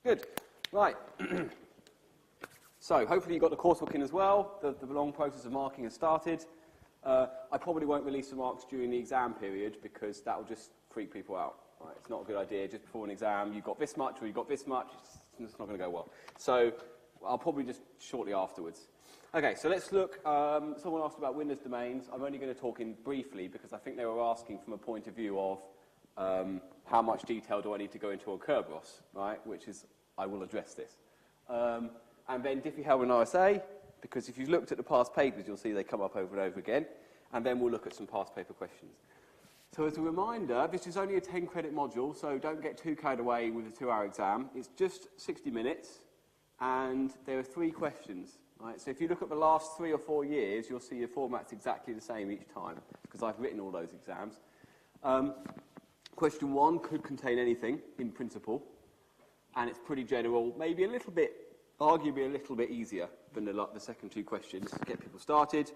Good. Right. So hopefully you got the coursework in as well. The long process of marking has started. I probably won't release the marks during the exam period because that will just freak people out. Right? It's not a good idea. Just before an exam, you've got this much or you've got this much. It's not going to go well. So I'll probably just shortly afterwards. Okay, so let's look. Someone asked about Windows domains. I'm only going to talk in briefly because I think they were asking from a point of view of how much detail do I need to go into on Kerberos, right? Which is, I will address this. And then Diffie-Hellman and RSA, because if you've looked at the past papers, you'll see they come up over and over again. And then we'll look at some past paper questions. So as a reminder, this is only a 10-credit module, so don't get too carried away with a 2-hour exam. It's just 60 minutes, and there are 3 questions. Right? So if you look at the last 3 or 4 years, you'll see your format's exactly the same each time, because I've written all those exams. Question 1 could contain anything, in principle, and it's pretty general, maybe a little bit, arguably a little bit easier than the second 2 questions to get people started.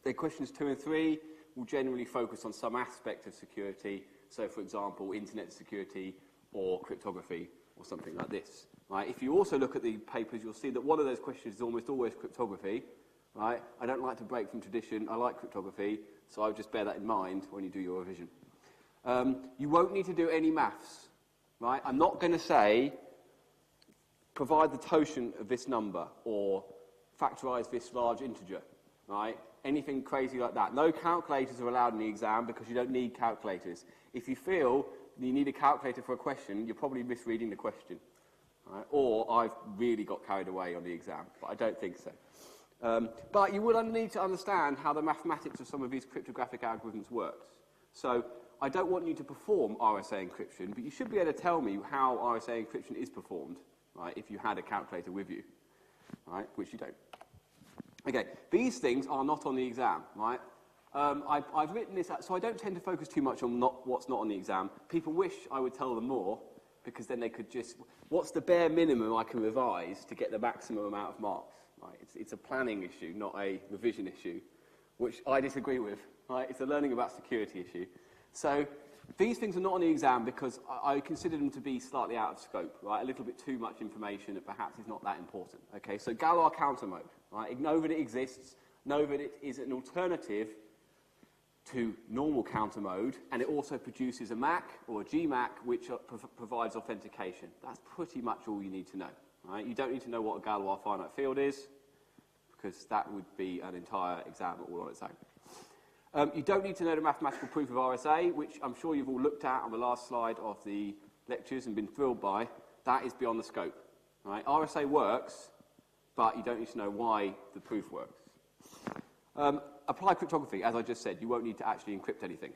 Then questions 2 and 3 will generally focus on some aspect of security, so for example, internet security or cryptography or something like this. Right? If you also look at the papers, you'll see that one of those questions is almost always cryptography. Right? I don't like to break from tradition, I like cryptography, so I'll just bear that in mind when you do your revision. You won't need to do any maths. Right? I'm not going to say, provide the totient of this number or factorize this large integer. Right? Anything crazy like that. No calculators are allowed in the exam because you don't need calculators. If you feel you need a calculator for a question, you're probably misreading the question. Right? Or I've really got carried away on the exam, but I don't think so. But you will need to understand how the mathematics of some of these cryptographic algorithms works. So I don't want you to perform RSA encryption, but you should be able to tell me how RSA encryption is performed, right, if you had a calculator with you, right, which you don't. Okay, these things are not on the exam, right? I've written this out, so I don't tend to focus too much on what's not on the exam. People wish I would tell them more, because then they could just, what's the bare minimum I can revise to get the maximum amount of marks? Right? It's a planning issue, not a revision issue, which I disagree with. Right? It's a learning about security issue. So these things are not on the exam because I consider them to be slightly out of scope, right? A little bit too much information that perhaps is not that important. Okay, so Galois counter mode, right? Know that it exists, know that it is an alternative to normal counter mode, and it also produces a MAC or a GMAC which provides authentication. That's pretty much all you need to know. Right? You don't need to know what a Galois finite field is, because that would be an entire exam all on its own. You don't need to know the mathematical proof of RSA, which I'm sure you've all looked at on the last slide of the lectures and been thrilled by. That is beyond the scope. Right? RSA works, but you don't need to know why the proof works. Apply cryptography, as I just said, you won't need to actually encrypt anything.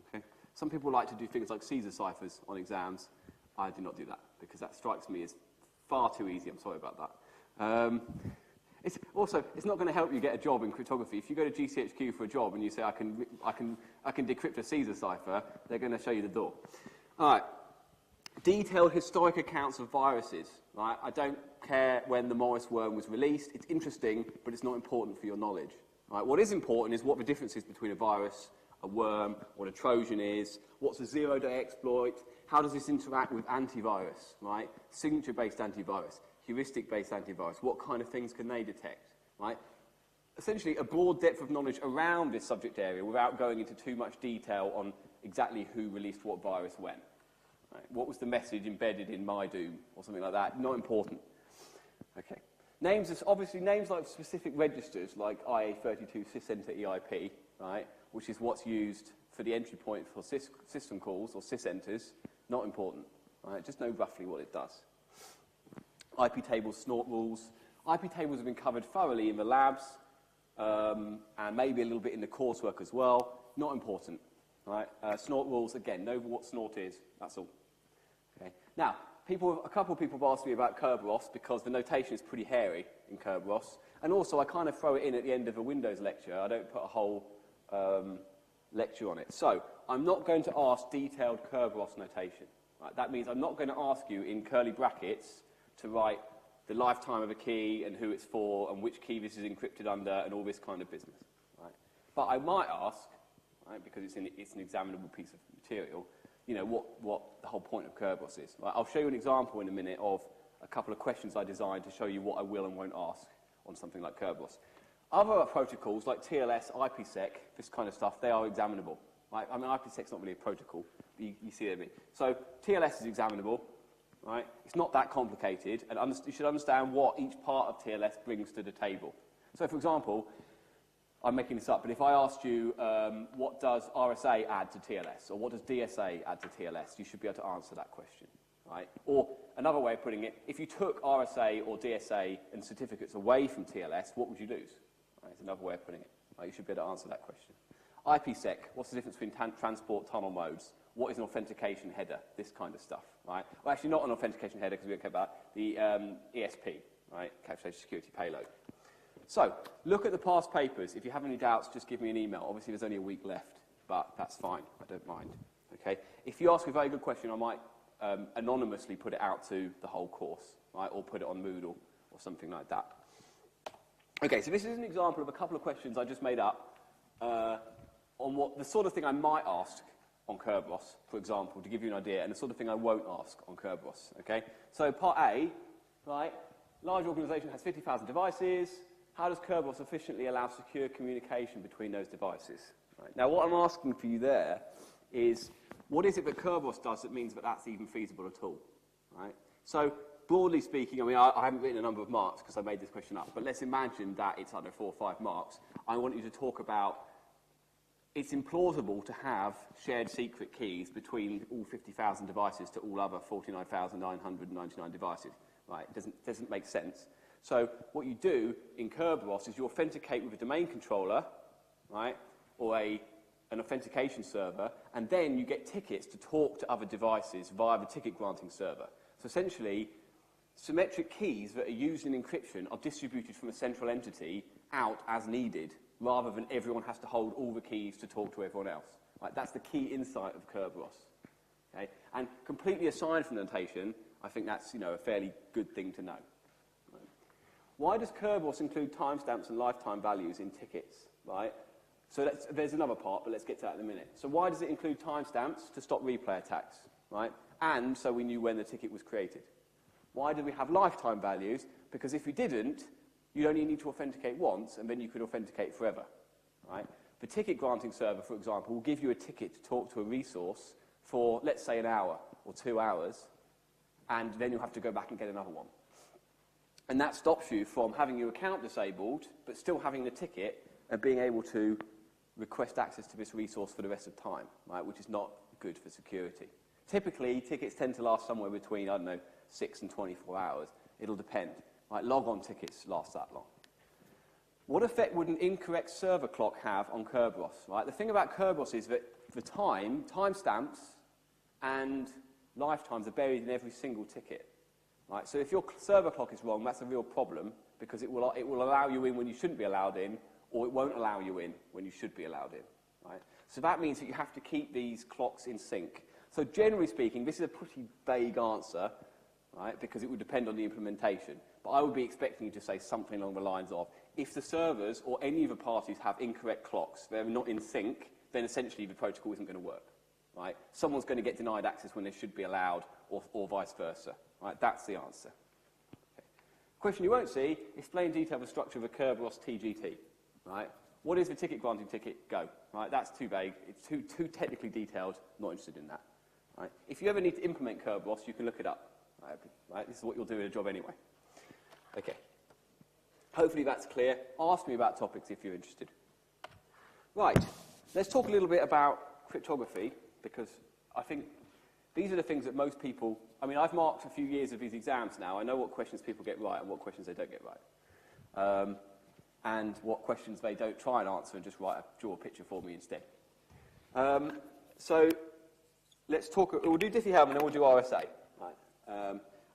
Okay? Some people like to do things like Caesar ciphers on exams. I do not do that, because that strikes me as far too easy. I'm sorry about that. It's not going to help you get a job in cryptography. If you go to GCHQ for a job and you say, I can decrypt a Caesar cipher, they're going to show you the door. All right. Detailed historic accounts of viruses. Right? I don't care when the Morris worm was released. It's interesting, but it's not important for your knowledge. Right, what is important is what the difference is between a virus, a worm, what a Trojan is, what's a zero-day exploit, how does this interact with antivirus, right? Signature-based antivirus, heuristic-based antivirus, what kind of things can they detect, right? Essentially, a broad depth of knowledge around this subject area without going into too much detail on exactly who released what virus when. Right? What was the message embedded in MyDoom or something like that? Not important. Okay. Names, obviously, names like specific registers, like IA32 sysenter EIP, right, which is what's used for the entry point for system calls or sysenters, not important. Right? Just know roughly what it does. IP tables, snort rules. IP tables have been covered thoroughly in the labs and maybe a little bit in the coursework as well. Not important. Right? Snort rules, again, know what snort is. That's all. Okay. Now, a couple of people have asked me about Kerberos because the notation is pretty hairy in Kerberos. And also, I kind of throw it in at the end of a Windows lecture. I don't put a whole lecture on it. So, I'm not going to ask detailed Kerberos notation. Right? That means I'm not going to ask you in curly brackets to write the lifetime of a key and who it's for and which key this is encrypted under and all this kind of business. Right? But I might ask, right, because it's an examinable piece of material, you know, what the whole point of Kerberos is. Right? I'll show you an example in a minute of a couple of questions I designed to show you what I will and won't ask on something like Kerberos. Other protocols like TLS, IPsec, this kind of stuff, they are examinable. Right? I mean, IPsec's not really a protocol, but you see what I mean. So TLS is examinable. Right? It's not that complicated, and you should understand what each part of TLS brings to the table. So, for example, I'm making this up, but if I asked you what does RSA add to TLS, or what does DSA add to TLS, you should be able to answer that question. Right? Or another way of putting it, if you took RSA or DSA and certificates away from TLS, what would you lose? Right? It's another way of putting it. Right? You should be able to answer that question. IPsec, what's the difference between transport tunnel modes? What is an authentication header? This kind of stuff, right? Well, actually, not an authentication header because we don't care about the ESP, right? Encapsulated security payload. So, look at the past papers. If you have any doubts, just give me an email. Obviously, there's only a week left, but that's fine. I don't mind. Okay. If you ask a very good question, I might anonymously put it out to the whole course, right? Or put it on Moodle or something like that. Okay. So this is an example of a couple of questions I just made up on what the sort of thing I might ask on Kerberos, for example, to give you an idea, and the sort of thing I won't ask on Kerberos, okay? So part A, right, large organization has 50,000 devices. How does Kerberos efficiently allow secure communication between those devices? Right. Now, what I'm asking for you there is, what is it that Kerberos does that means that that's even feasible at all, right? So, broadly speaking, I mean, I haven't written a number of marks because I made this question up, but let's imagine that it's under 4 or 5 marks. I want you to talk about it's implausible to have shared secret keys between all 50,000 devices to all other 49,999 devices. Right? It doesn't make sense. So what you do in Kerberos is you authenticate with a domain controller, right, or an authentication server, and then you get tickets to talk to other devices via the ticket granting server. So essentially, symmetric keys that are used in encryption are distributed from a central entity out as needed, rather than everyone has to hold all the keys to talk to everyone else. Right? That's the key insight of Kerberos. Okay? And completely aside from notation, I think that's a fairly good thing to know. Right? Why does Kerberos include timestamps and lifetime values in tickets? Right? So there's another part, but let's get to that in a minute. So why does it include timestamps? To stop replay attacks, right? And so we knew when the ticket was created. Why do we have lifetime values? Because if we didn't, you'd only need to authenticate once, and then you could authenticate forever, right? The ticket granting server, for example, will give you a ticket to talk to a resource for, let's say, an hour or 2 hours, and then you'll have to go back and get another one. And that stops you from having your account disabled, but still having the ticket and being able to request access to this resource for the rest of time, right? Which is not good for security. Typically, tickets tend to last somewhere between, 6 and 24 hours. It'll depend. Right, log-on tickets last that long. What effect would an incorrect server clock have on Kerberos? Right? The thing about Kerberos is that the timestamps and lifetimes are buried in every single ticket. Right? So if your server clock is wrong, that's a real problem because it will allow you in when you shouldn't be allowed in, or it won't allow you in when you should be allowed in. Right? So that means that you have to keep these clocks in sync. So generally speaking, this is a pretty vague answer, right? Because it would depend on the implementation. But I would be expecting you to say something along the lines of, if the servers or any of the parties have incorrect clocks, they're not in sync, then essentially the protocol isn't going to work. Right? Someone's going to get denied access when they should be allowed, or vice versa. Right? That's the answer. Okay. Question you won't see, explain in detail the structure of a Kerberos TGT. Right? What is the ticket granting ticket? Go. Right? That's too vague. It's too technically detailed. Not interested in that. Right? If you ever need to implement Kerberos, you can look it up. Right? This is what you'll do in a job anyway. Okay. Hopefully that's clear. Ask me about topics if you're interested. Right. Let's talk a little bit about cryptography, because I think these are the things that most people... I mean, I've marked a few years of these exams now. I know what questions people get right and what questions they don't get right. And what questions they don't try and answer and just draw a picture for me instead. So let's talk... We'll do Diffie-Hellman and then we'll do RSA. Right.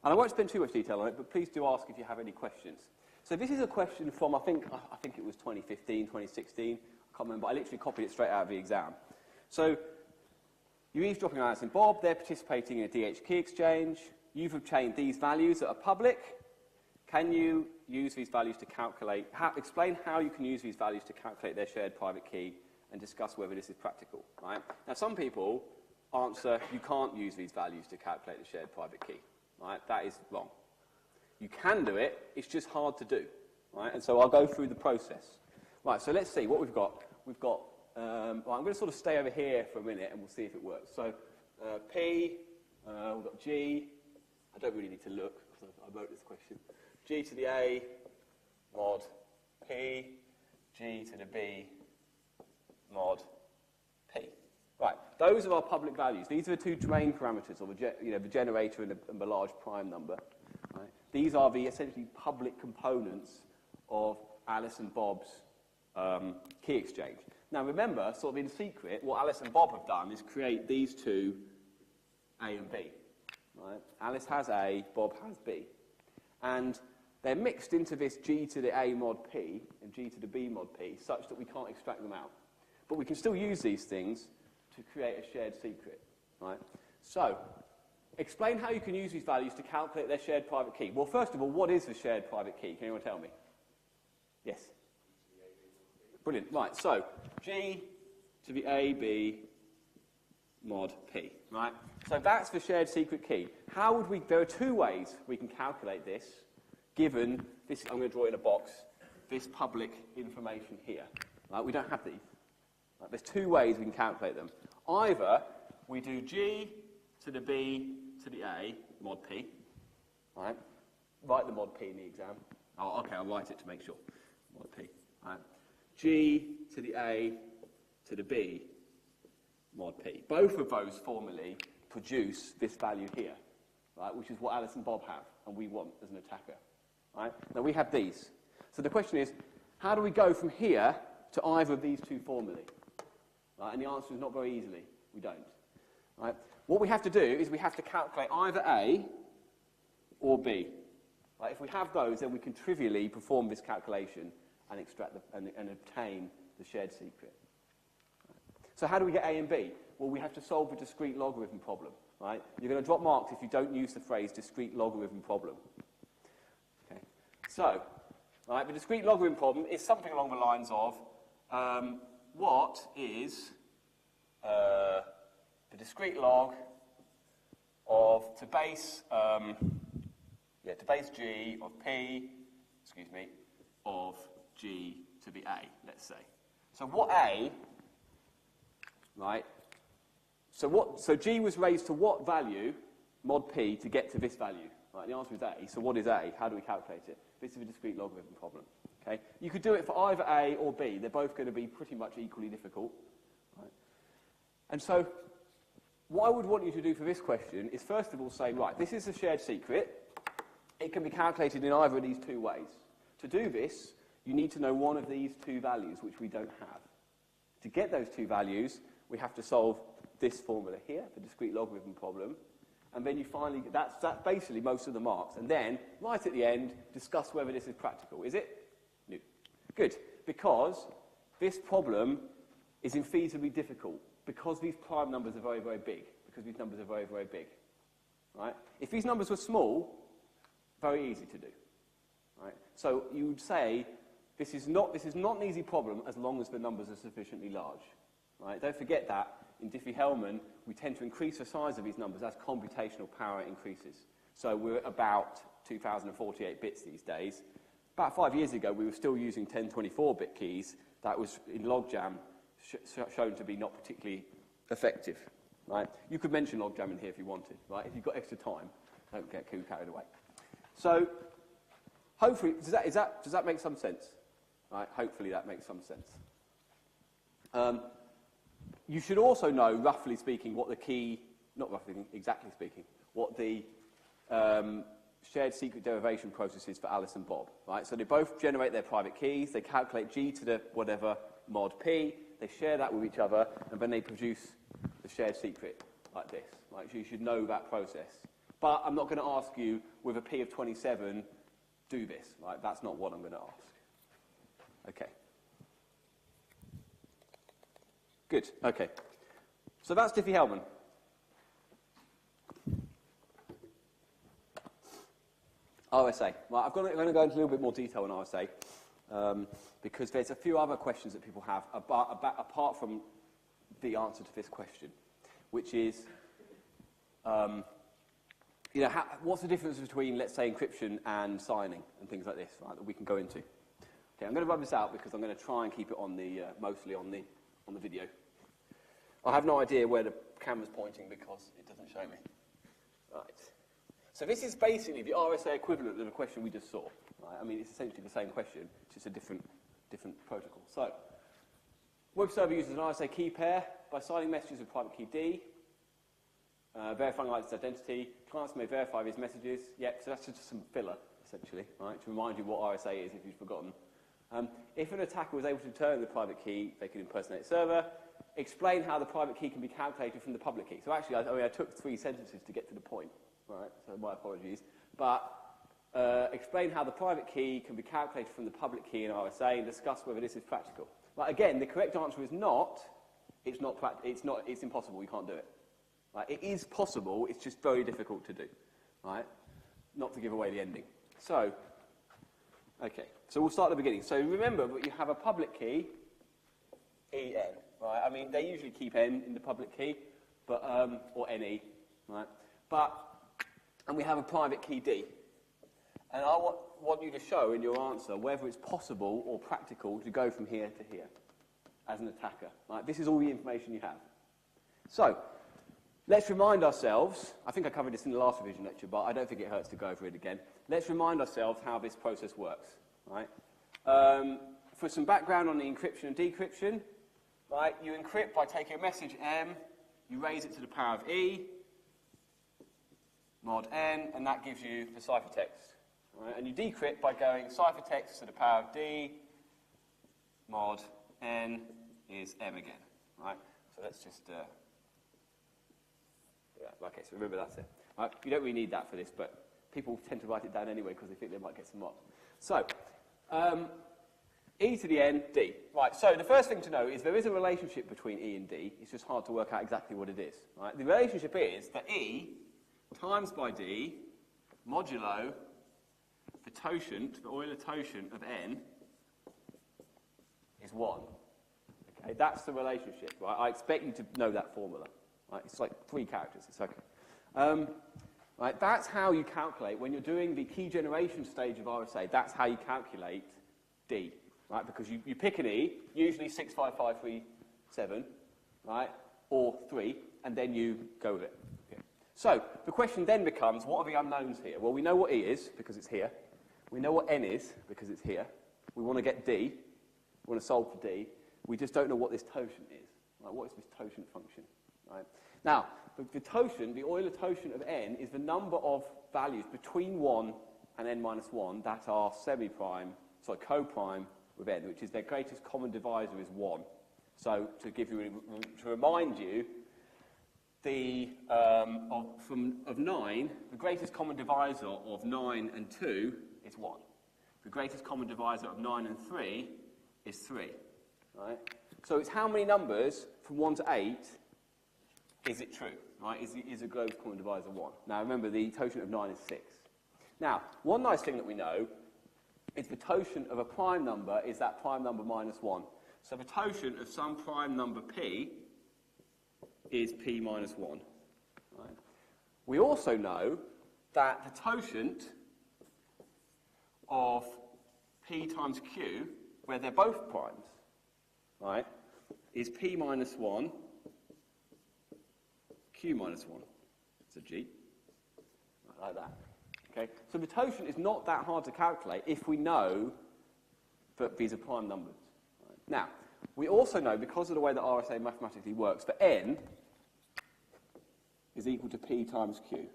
And I won't spend too much detail on it, but please do ask if you have any questions. So this is a question from, I think it was 2015, 2016. I can't remember. I literally copied it straight out of the exam. So you're eavesdropping on Alice and Bob. They're participating in a DH key exchange. You've obtained these values that are public. Can you use these values to calculate... explain how you can use these values to calculate their shared private key and discuss whether this is practical. Right? Now, some people answer, you can't use these values to calculate the shared private key. Right? That is wrong. You can do it, it's just hard to do. Right? And so I'll go through the process. Right, so let's see what we've got. We've got, well, I'm going to sort of stay over here for a minute and we'll see if it works. So P, we've got G, I don't really need to look because I wrote this question. G to the A mod P, G to the B mod P. Right, those are our public values. These are the two main parameters, or the generator and the large prime number. Right? These are the essentially public components of Alice and Bob's key exchange. Now remember, sort of in secret, what Alice and Bob have done is create these two, A and B. Right? Alice has A, Bob has B. And they're mixed into this G to the A mod P and G to the B mod P such that we can't extract them out. But we can still use these things to create a shared secret. Right? So, explain how you can use these values to calculate their shared private key. Well, first of all, what is the shared private key? Can anyone tell me? Yes? Brilliant. Right, so G to the A, B, mod P. Right? So that's the shared secret key. How would we, there are two ways we can calculate this, given this, I'm going to draw it in a box, this public information here. Right? We don't have these. Right? There's two ways we can calculate them. Either we do G to the B to the A, mod P. Right? Write the mod P in the exam. Oh, okay, I'll write it to make sure. Mod P. Right? G to the A to the B, mod P. Both of those formulae produce this value here, right, which is what Alice and Bob have, and we want as an attacker. Right? Now, we have these. So the question is, how do we go from here to either of these two formulae? Right? And the answer is not very easily. We don't. Right? What we have to do is we have to calculate either A or B. Right? If we have those, then we can trivially perform this calculation and extract and obtain the shared secret. Right? So how do we get A and B? Well, we have to solve a discrete logarithm problem. Right? You're going to drop marks if you don't use the phrase discrete logarithm problem. Okay. So, right, the discrete logarithm problem is something along the lines of what is the discrete log of to base G of P, of G to the A, let's say. So what A, right? So G was raised to what value, mod P, to get to this value? Right, the answer is A. So what is A? How do we calculate it? This is a discrete logarithm problem. Okay? You could do it for either A or B. They're both going to be pretty much equally difficult. Right? And so what I would want you to do for this question is first of all say, right, this is a shared secret. It can be calculated in either of these two ways. To do this, you need to know one of these two values, which we don't have. To get those two values, we have to solve this formula here, the discrete logarithm problem. And then you finally, that's basically most of the marks. And then, right at the end, discuss whether this is practical. Is it? No. Good. Because this problem is infeasibly difficult. Because these prime numbers are very, very big. Because these numbers are very, very big. Right? If these numbers were small, very easy to do. Right? So you would say, this is not an easy problem as long as the numbers are sufficiently large. Right? Don't forget that in Diffie-Hellman, we tend to increase the size of these numbers as computational power increases. So we're at about 2048 bits these days. About 5 years ago, we were still using 1024-bit keys. That was, in logjam, shown to be not particularly effective. Right? You could mention logjam in here if you wanted. Right? If you've got extra time, don't get too carried away. So, hopefully, does that make some sense? Right? Hopefully that makes some sense. You should also know, roughly speaking, what the key, not roughly, exactly speaking, what the shared secret derivation process is for Alice and Bob. Right? So they both generate their private keys, they calculate G to the whatever mod P, they share that with each other, and then they produce the shared secret like this. Right? So you should know that process. But I'm not going to ask you, with a P of 27, do this. Right? That's not what I'm going to ask. Okay. Good. Okay. So that's Diffie-Hellman. RSA. Right, I'm going to go into a little bit more detail on RSA because there's a few other questions that people have apart from the answer to this question, which is, you know, what's the difference between, let's say, encryption and signing and things like this, right, that we can go into. Okay, I'm going to rub this out because I'm going to try and keep it on the, mostly on the video. I have no idea where the camera's pointing because it doesn't show me. Right. So this is basically the RSA equivalent of the question we just saw. Right? I mean, it's essentially the same question, it's just a different protocol. So, web server uses an RSA key pair by signing messages with private key D, verifying its identity. Clients may verify these messages. Yep, so that's just some filler, essentially, right, to remind you what RSA is if you've forgotten. If an attacker was able to return the private key, they could impersonate the server. Explain how the private key can be calculated from the public key. So actually, I took 3 sentences to get to the point, right? So my apologies. But explain how the private key can be calculated from the public key in RSA and discuss whether this is practical. But again, the correct answer is not. It's impossible. You can't do it. Right? It is possible. It's just very difficult to do. Right? Not to give away the ending. So, okay. So we'll start at the beginning. So remember that you have a public key, EN. Right? I mean, they usually keep N in the public key, but or NE. Right? And we have a private key D. And I want you to show in your answer whether it's possible or practical to go from here to here as an attacker. Right? This is all the information you have. So, let's remind ourselves, I think I covered this in the last revision lecture, but I don't think it hurts to go over it again. Let's remind ourselves how this process works. Right? For some background on the encryption and decryption, right, you encrypt by taking a message M, you raise it to the power of E, mod N, and that gives you the ciphertext. Right? And you decrypt by going ciphertext to the power of D, mod N is M again. Right? So let's just, okay, so remember that's it. Right? You don't really need that for this, but people tend to write it down anyway because they think they might get some marks. So, E to the N, D. Right, so the first thing to know is there is a relationship between E and D. It's just hard to work out exactly what it is. Right? The relationship is that E times by D modulo the totient, the Euler totient of N is 1. Okay, that's the relationship. Right? I expect you to know that formula. Right? It's like 3 characters. It's okay. Right? That's how you calculate, when you're doing the key generation stage of RSA, that's how you calculate D. Right? Because you pick an E, usually 65537, right? Or 3, and then you go with it. Okay. So the question then becomes, what are the unknowns here? Well, we know what E is, because it's here. We know what N is, because it's here. We want to get D. We want to solve for D. We just don't know what this totient is. Right? What is this totient function? Right? Now, the totient, the Euler totient of N, is the number of values between 1 and N minus 1 that are co-prime with N, which is their greatest common divisor is 1. So, to remind you, of 9, the greatest common divisor of 9 and 2 is 1. The greatest common divisor of 9 and 3 is 3. Right? So it's how many numbers from 1 to 8 is it true? Right? Is a greatest common divisor 1? Now remember, the totient of 9 is 6. Now, one nice thing that we know is the totient of a prime number is that prime number minus 1. So the totient of some prime number p is p minus 1. Right? We also know that the totient of p times q, where they're both primes, right, is p minus 1, q minus 1. It's a g, right, like that. Okay? So the totient is not that hard to calculate if we know that these are prime numbers. Right? Now, we also know, because of the way that RSA mathematically works, that n is equal to p times q.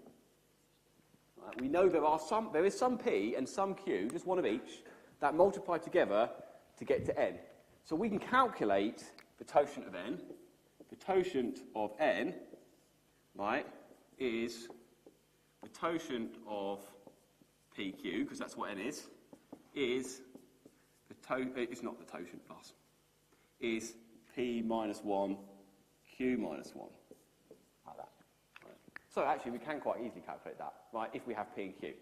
Right? We know there is some p and some q, just one of each, that multiply together to get to n. So we can calculate the totient of n. The totient of n, right, is the totient of PQ, because that's what n is it's not the totient class, is P minus 1, Q minus 1, like that. Right. So actually we can quite easily calculate that, right, if we have P and Q.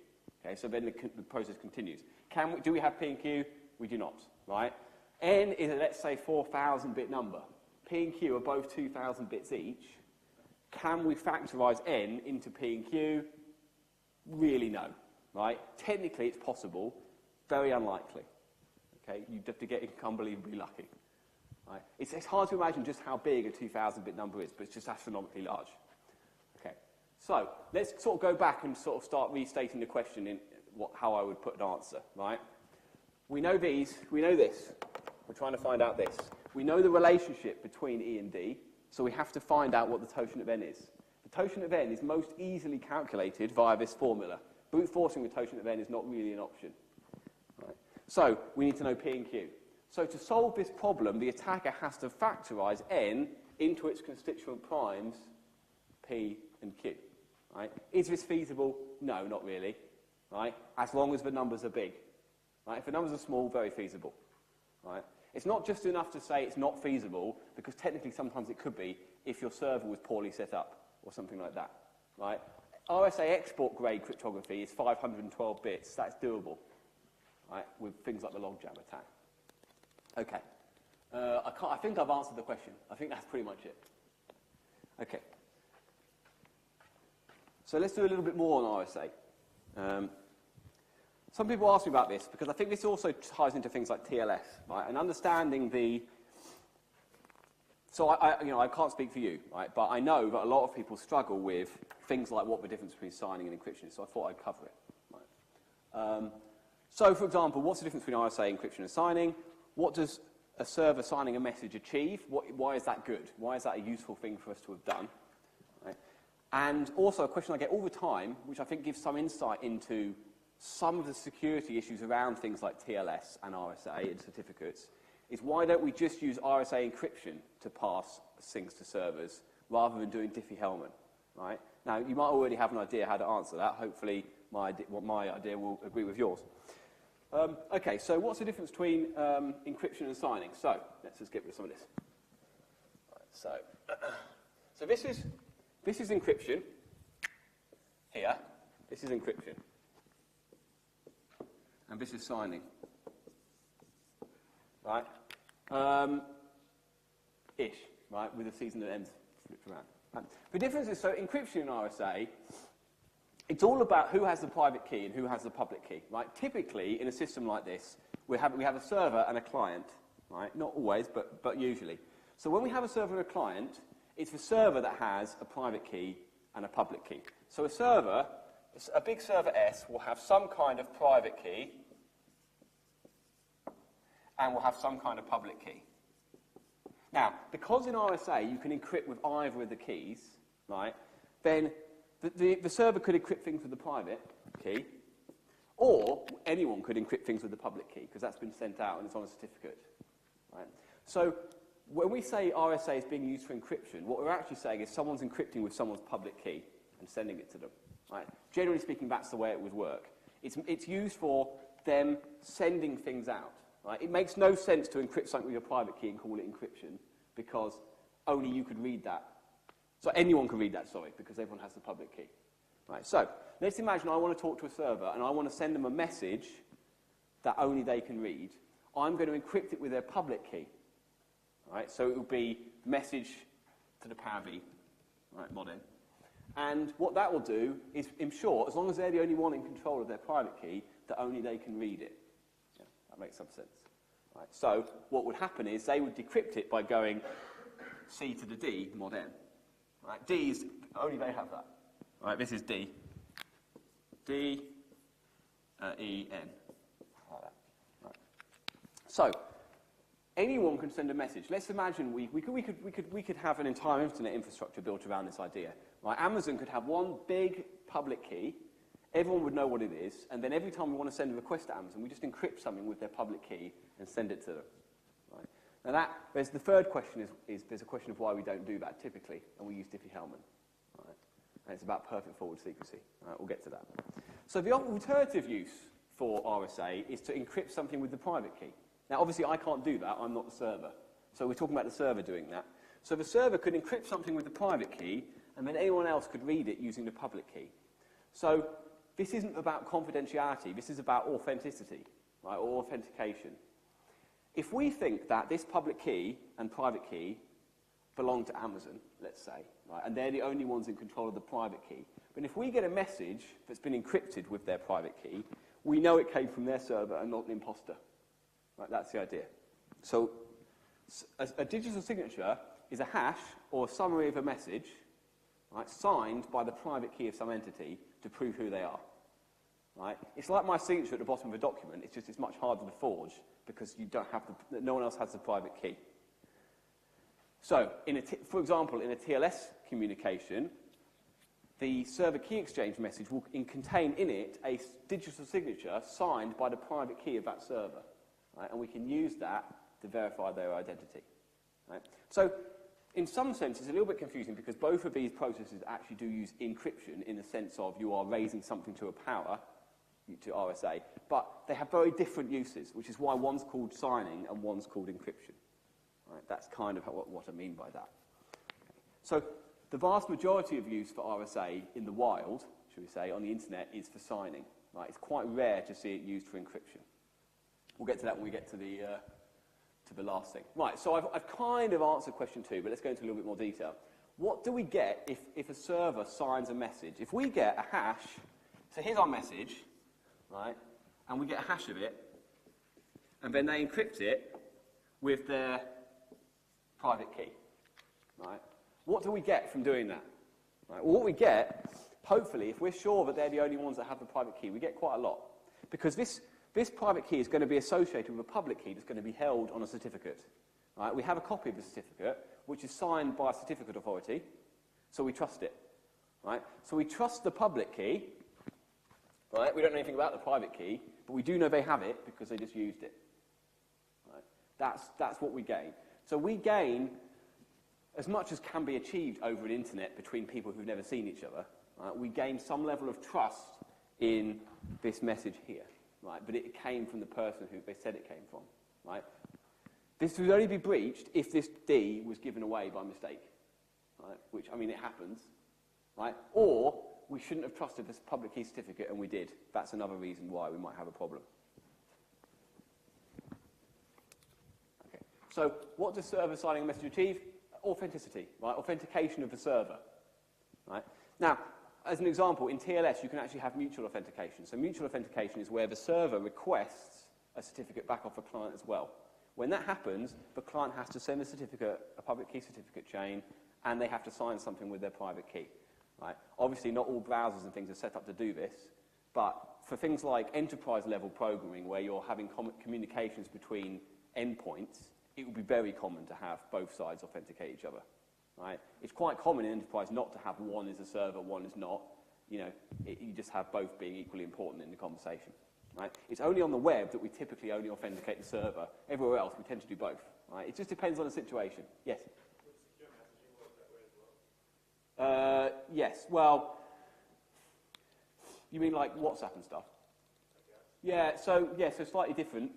Okay, so then the process continues. Do we have P and Q? We do not, right? N is a, let's say, 4,000-bit number. P and Q are both 2,000 bits each. Can we factorize n into P and Q? really know, right? Technically, it's possible, very unlikely. Okay, you'd have to get unbelievably lucky. Right? It's hard to imagine just how big a 2,000-bit number is, but it's just astronomically large. Okay, so let's sort of go back and sort of start restating the question in how I would put an answer, right? We know these, we know this. We're trying to find out this. We know the relationship between E and D, so we have to find out what the totient of n is. The totient of n is most easily calculated via this formula. Brute forcing the totient of n is not really an option. Right? So we need to know P and Q. So to solve this problem, the attacker has to factorize n into its constituent primes, P and Q. Right? Is this feasible? No, not really. Right? As long as the numbers are big. Right? If the numbers are small, very feasible. Right? It's not just enough to say it's not feasible, because technically sometimes it could be if your server was poorly set up or something like that. Right? RSA export grade cryptography is 512 bits. That's doable, right, with things like the logjam attack. Okay. I think I've answered the question. I think that's pretty much it. Okay. So let's do a little bit more on RSA. Some people ask me about this because I think this also ties into things like TLS, right? And understanding the... So I can't speak for you, right? But I know that a lot of people struggle with things like what the difference between signing and encryption is, so I thought I'd cover it. Right? So, for example, what's the difference between RSA encryption and signing? What does a server signing a message achieve? Why is that good? Why is that a useful thing for us to have done? Right? And also a question I get all the time, which I think gives some insight into some of the security issues around things like TLS and RSA and certificates, is why don't we just use RSA encryption to pass things to servers rather than doing Diffie-Hellman, right? Now, you might already have an idea how to answer that. Hopefully, my idea will agree with yours. Okay, so what's the difference between encryption and signing? So, let's just get rid of some of this. Right, so this is encryption here. This is encryption. And this is signing. Right? Ish, right, with the C's and the M's flipped around. Right. The difference is, so encryption in RSA, it's all about who has the private key and who has the public key, right? Typically, in a system like this, we have a server and a client, right? Not always, but usually. So when we have a server and a client, it's the server that has a private key and a public key. So a big server S will have some kind of private key and will have some kind of public key. Now, because in RSA you can encrypt with either of the keys, right, then the server could encrypt things with the private key, or anyone could encrypt things with the public key, because that's been sent out and it's on a certificate. Right? So when we say RSA is being used for encryption, what we're actually saying is someone's encrypting with someone's public key and sending it to them. Right? Generally speaking, that's the way it would work. It's used for them sending things out. Right? It makes no sense to encrypt something with your private key and call it encryption, because only you could read that. So anyone can read that, sorry, because everyone has the public key. Right? So let's imagine I want to talk to a server and I want to send them a message that only they can read. I'm going to encrypt it with their public key. Right? So it will be message to the power V, right, mod n. And what that will do is ensure, as long as they're the only one in control of their private key, that only they can read it. Yeah, that makes some sense. Right, so what would happen is they would decrypt it by going C to the D mod n. Right, D is, only they have that. Right, this is D. D, E, N. Like that. Right. So, anyone can send a message. Let's imagine we could have an entire internet infrastructure built around this idea. Right? Amazon could have one big public key, everyone would know what it is, and then every time we want to send a request to Amazon, we just encrypt something with their public key and send it to them. Right? Now there's the third question is there's a question of why we don't do that typically, and we use Diffie-Hellman. Right? And it's about perfect forward secrecy. Right? We'll get to that. So the alternative use for RSA is to encrypt something with the private key. Now obviously I can't do that, I'm not the server. So we're talking about the server doing that. So the server could encrypt something with the private key, and then anyone else could read it using the public key. So this isn't about confidentiality, this is about authenticity, right, or authentication. If we think that this public key and private key belong to Amazon, let's say, right? And they're the only ones in control of the private key. But if we get a message that's been encrypted with their private key, we know it came from their server and not an imposter. Right? That's the idea. So a digital signature is a hash or a summary of a message, right, signed by the private key of some entity to prove who they are. Right? It's like my signature at the bottom of a document. It's just it's much harder to forge because you don't have no one else has the private key. So, for example, in a TLS communication, the server key exchange message will contain in it a digital signature signed by the private key of that server. Right? And we can use that to verify their identity. Right? So, in some sense, it's a little bit confusing because both of these processes actually do use encryption in the sense of you are raising something to a power, to RSA, but they have very different uses, which is why one's called signing and one's called encryption. Right? That's kind of what I mean by that. So the vast majority of use for RSA in the wild, should we say, on the internet is for signing. Right? It's quite rare to see it used for encryption. We'll get to that when we get to the last thing. Right, so I've kind of answered question 2, but let's go into a little bit more detail. What do we get if a server signs a message? If we get a hash, so here's our message, right, and we get a hash of it, and then they encrypt it with their private key, right? What do we get from doing that? Right, well, what we get, hopefully, if we're sure that they're the only ones that have the private key, we get quite a lot. Because this private key is going to be associated with a public key that's going to be held on a certificate. Right? We have a copy of the certificate, which is signed by a certificate authority, so we trust it. Right? So we trust the public key. Right? We don't know anything about the private key, but we do know they have it because they just used it. Right? That's what we gain. So we gain as much as can be achieved over an internet between people who've never seen each other. Right? We gain some level of trust in this message here. Right, but it came from the person who they said it came from. Right? This would only be breached if this D was given away by mistake. Right? Which, I mean, it happens. Right? Or we shouldn't have trusted this public key certificate, and we did. That's another reason why we might have a problem. Okay. So what does server signing a message achieve? Authenticity. Right? Authentication of the server. Right? Now, as an example, in TLS, you can actually have mutual authentication. So mutual authentication is where the server requests a certificate back off a client as well. When that happens, the client has to send a certificate, a public key certificate chain, and they have to sign something with their private key. Right? Obviously, not all browsers and things are set up to do this, but for things like enterprise-level programming, where you're having communications between endpoints, it would be very common to have both sides authenticate each other. Right? It's quite common in enterprise not to have one is a server, one is not. You know, you just have both being equally important in the conversation. Right? It's only on the web that we typically only authenticate the server. Everywhere else, we tend to do both. Right? It just depends on the situation. Yes? Would secure messaging work that way as well? Yes. Well, you mean like WhatsApp and stuff? Yeah. So slightly different,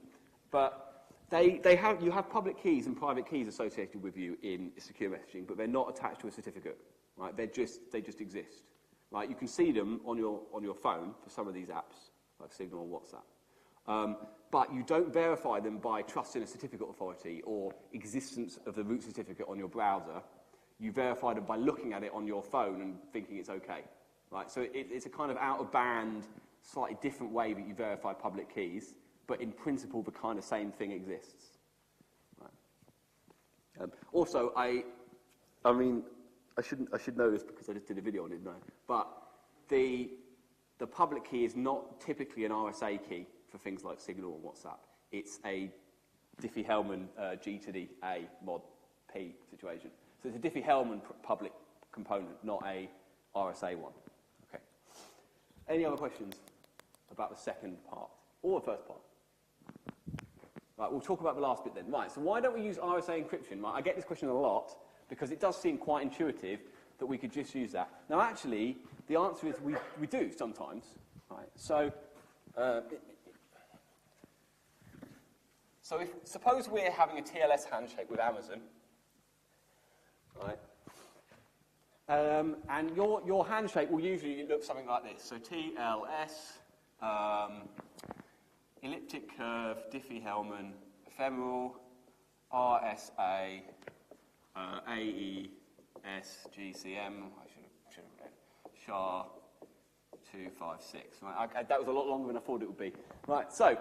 but you have public keys and private keys associated with you in secure messaging, but they're not attached to a certificate. Right? They just exist. Right? You can see them on your phone for some of these apps, like Signal or WhatsApp. But you don't verify them by trusting a certificate authority or existence of the root certificate on your browser. You verify them by looking at it on your phone and thinking it's okay. Right? So it's a kind of out-of-band, slightly different way that you verify public keys, but in principle the kind of same thing exists. Right? Also, I mean, I should know this because I just did a video on it, no. But the public key is not typically an RSA key for things like Signal or WhatsApp. It's a Diffie-Hellman G to the A mod P situation. So it's a Diffie-Hellman public component, not a RSA one. Okay. Any other questions about the second part or the first part? Right, we'll talk about the last bit then. Right, so why don't we use RSA encryption? Right, I get this question a lot because it does seem quite intuitive that we could just use that. Now, actually, the answer is we do sometimes. Right, so suppose we're having a TLS handshake with Amazon, right? And your handshake will usually look something like this. So TLS. Elliptic curve, Diffie-Hellman, ephemeral, RSA, AES-GCM, I should have read, SHA 256. Right, that was a lot longer than I thought it would be. Right, so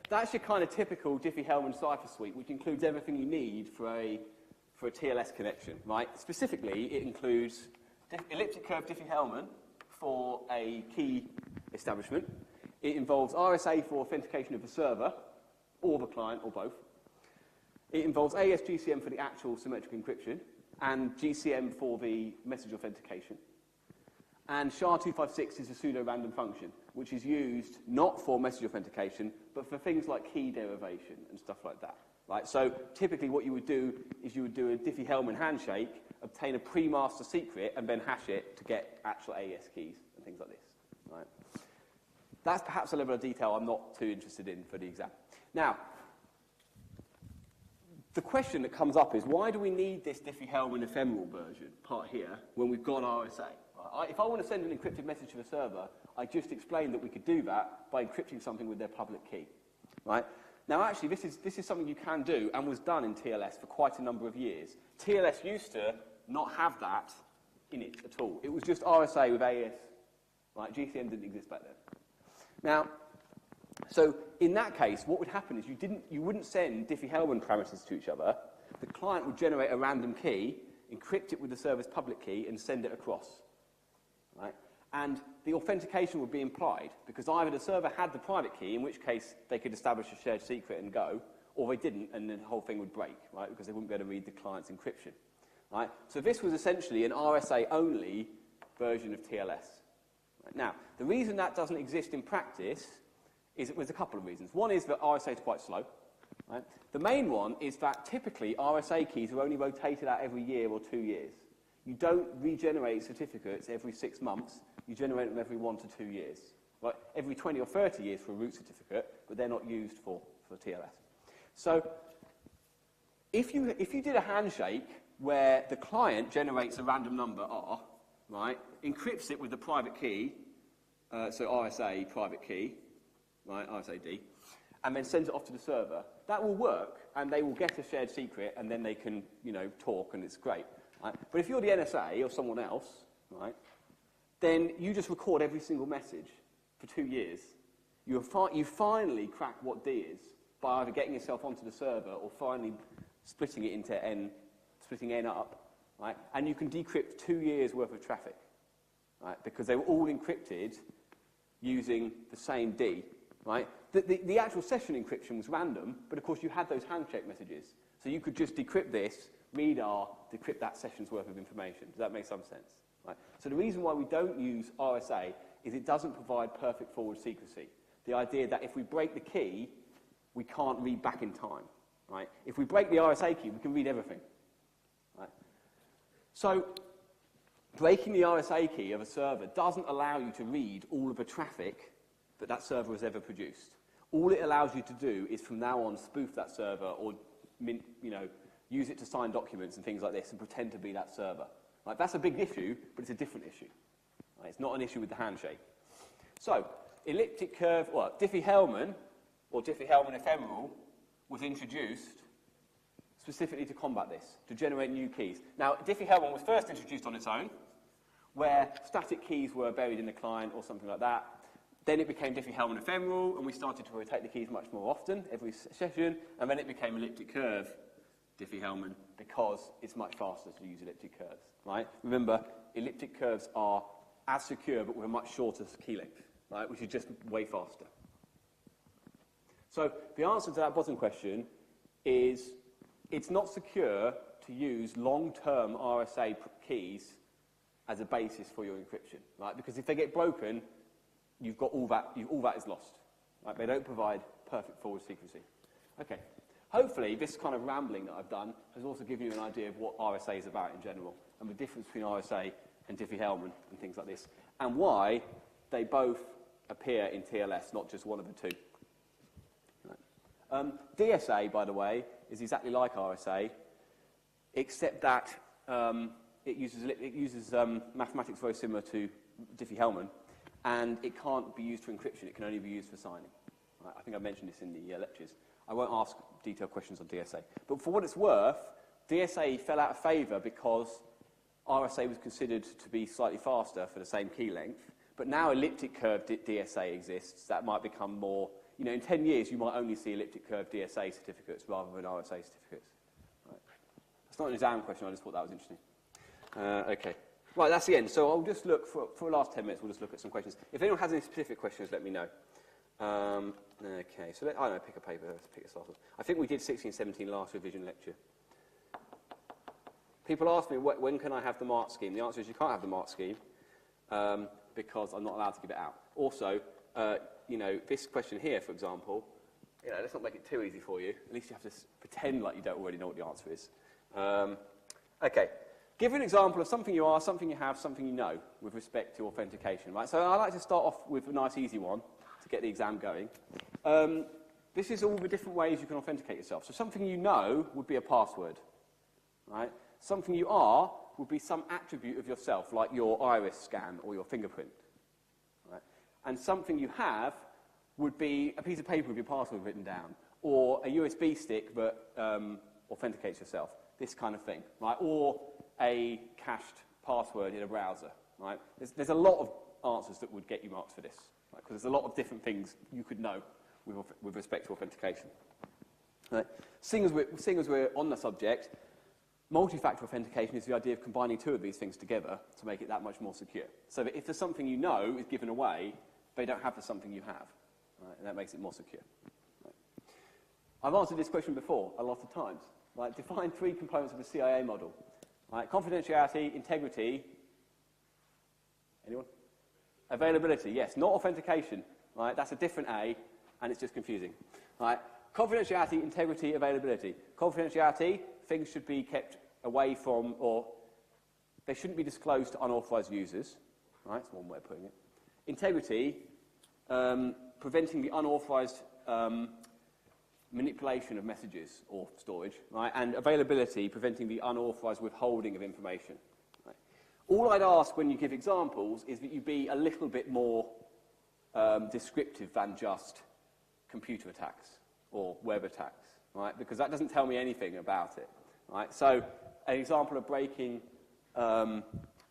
that's your kind of typical Diffie-Hellman cipher suite, which includes everything you need for a TLS connection, right? Specifically, it includes elliptic curve Diffie-Hellman for a key establishment. It involves RSA for authentication of the server, or the client, or both. It involves AES-GCM for the actual symmetric encryption, and GCM for the message authentication. And SHA-256 is a pseudo-random function, which is used not for message authentication, but for things like key derivation and stuff like that. Right? So typically what you would do is you would do a Diffie-Hellman handshake, obtain a pre-master secret, and then hash it to get actual AES keys and things like this. Right? That's perhaps a level of detail I'm not too interested in for the exam. Now, the question that comes up is, why do we need this Diffie-Hellman ephemeral version part here when we've got RSA? Right? If I want to send an encrypted message to the server, I just explained that we could do that by encrypting something with their public key. Right? Now, actually, this is something you can do and was done in TLS for quite a number of years. TLS used to not have that in it at all. It was just RSA with AES. Right? GCM didn't exist back then. Now, so in that case, what would happen is you wouldn't send Diffie-Hellman parameters to each other. The client would generate a random key, encrypt it with the server's public key, and send it across. Right? And the authentication would be implied, because either the server had the private key, in which case they could establish a shared secret and go, or they didn't, and then the whole thing would break, right? Because they wouldn't be able to read the client's encryption. Right? So this was essentially an RSA-only version of TLS. Right? Now, the reason that doesn't exist in practice is there's a couple of reasons. One is that RSA is quite slow. Right? The main one is that typically RSA keys are only rotated out every year or 2 years. You don't regenerate certificates every 6 months. You generate them every 1 to 2 years. Right? Every 20 or 30 years for a root certificate, but they're not used for TLS. So if you did a handshake where the client generates a random number R, right, encrypts it with the private key, so RSA private key, right, RSA-D, and then sends it off to the server, that will work, and they will get a shared secret, and then they can, talk, and it's great. Right? But if you're the NSA or someone else, right, then you just record every single message for 2 years. You finally crack what D is by either getting yourself onto the server or finally splitting it into N, splitting N up, right? And you can decrypt 2 years' worth of traffic, right? Because they were all encrypted using the same D, right? The actual session encryption was random, but of course you had those handshake messages. So you could just decrypt this, read R, decrypt that session's worth of information. Does that make some sense? Right? So the reason why we don't use RSA is it doesn't provide perfect forward secrecy. The idea that if we break the key, we can't read back in time. Right? If we break the RSA key, we can read everything. Right? So breaking the RSA key of a server doesn't allow you to read all of the traffic that server has ever produced. All it allows you to do is from now on spoof that server or use it to sign documents and things like this and pretend to be that server. Right? That's a big issue, but it's a different issue. Right? It's not an issue with the handshake. So, elliptic curve, Diffie-Hellman, or Diffie-Hellman ephemeral, was introduced specifically to combat this, to generate new keys. Now, Diffie-Hellman was first introduced on its own, where static keys were buried in the client or something like that. Then it became Diffie-Hellman ephemeral, and we started to rotate the keys much more often, every session, and then it became elliptic curve Diffie-Hellman because it's much faster to use elliptic curves, right? Remember, elliptic curves are as secure but with a much shorter key length, right, which is just way faster. So the answer to that bottom question is it's not secure to use long-term RSA keys as a basis for your encryption, right? Because if they get broken, you've got all that is lost. Right? They don't provide perfect forward secrecy. Okay. Hopefully, this kind of rambling that I've done has also given you an idea of what RSA is about in general, and the difference between RSA and Diffie-Hellman and things like this, and why they both appear in TLS, not just one of the two. Right. DSA, by the way, is exactly like RSA, except that it uses mathematics very similar to Diffie-Hellman, and it can't be used for encryption. It can only be used for signing. Right? I think I mentioned this in the lectures. I won't ask detailed questions on DSA. But for what it's worth, DSA fell out of favour because RSA was considered to be slightly faster for the same key length, but now elliptic curve DSA exists. That might become more, in 10 years you might only see elliptic curve DSA certificates rather than RSA certificates. Right. That's not an exam question, I just thought that was interesting. Okay. Right, that's the end. So I'll just look, for the last 10 minutes, we'll just look at some questions. If anyone has any specific questions, let me know. Okay, so I don't know, pick a paper, let's pick a start. I think we did 16, 17 last revision lecture. People ask me, when can I have the mark scheme? The answer is you can't have the mark scheme because I'm not allowed to give it out. Also, this question here, for example, let's not make it too easy for you. At least you have to pretend like you don't already know what the answer is. Okay. Give an example of something you are, something you have, something you know with respect to authentication, right? So I like to start off with a nice easy one to get the exam going. This is all the different ways you can authenticate yourself. So something you know would be a password, right? Something you are would be some attribute of yourself, like your iris scan or your fingerprint, right? And something you have would be a piece of paper with your password written down, or a USB stick that authenticates yourself, this kind of thing, right? Or a cached password in a browser, right? There's a lot of answers that would get you marks for this, right? Because there's a lot of different things you could know with respect to authentication. Right? Seeing as we're on the subject, multi-factor authentication is the idea of combining two of these things together to make it that much more secure. So that if there's something you know is given away, they don't have the something you have, right? And that makes it more secure. Right? I've answered this question before a lot of times. Right? Define three components of a CIA model. Right, confidentiality, integrity, anyone? Availability, yes, not authentication, right? That's a different A, and it's just confusing. Right? Confidentiality, integrity, availability. Confidentiality, things should be kept away from, or they shouldn't be disclosed to unauthorized users. Right, that's one way of putting it. Integrity, preventing the unauthorized manipulation of messages or storage, right? And availability, preventing the unauthorized withholding of information. Right? All I'd ask when you give examples is that you be a little bit more descriptive than just computer attacks or web attacks, right? Because that doesn't tell me anything about it, right? So an example of breaking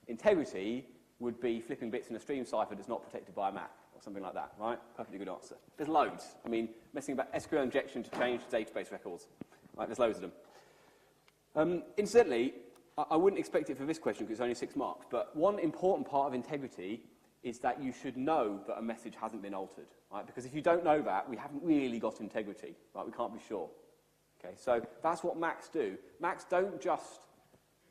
integrity would be flipping bits in a stream cipher that's not protected by a Mac. Or something like that, right? Perfectly good answer. There's loads. I mean, messing about SQL injection to change database records. Right, there's loads of them. Incidentally, I wouldn't expect it for this question because it's only 6 marks, but one important part of integrity is that you should know that a message hasn't been altered, right? Because if you don't know that, we haven't really got integrity, right? We can't be sure. Okay, so that's what Macs do. Macs don't just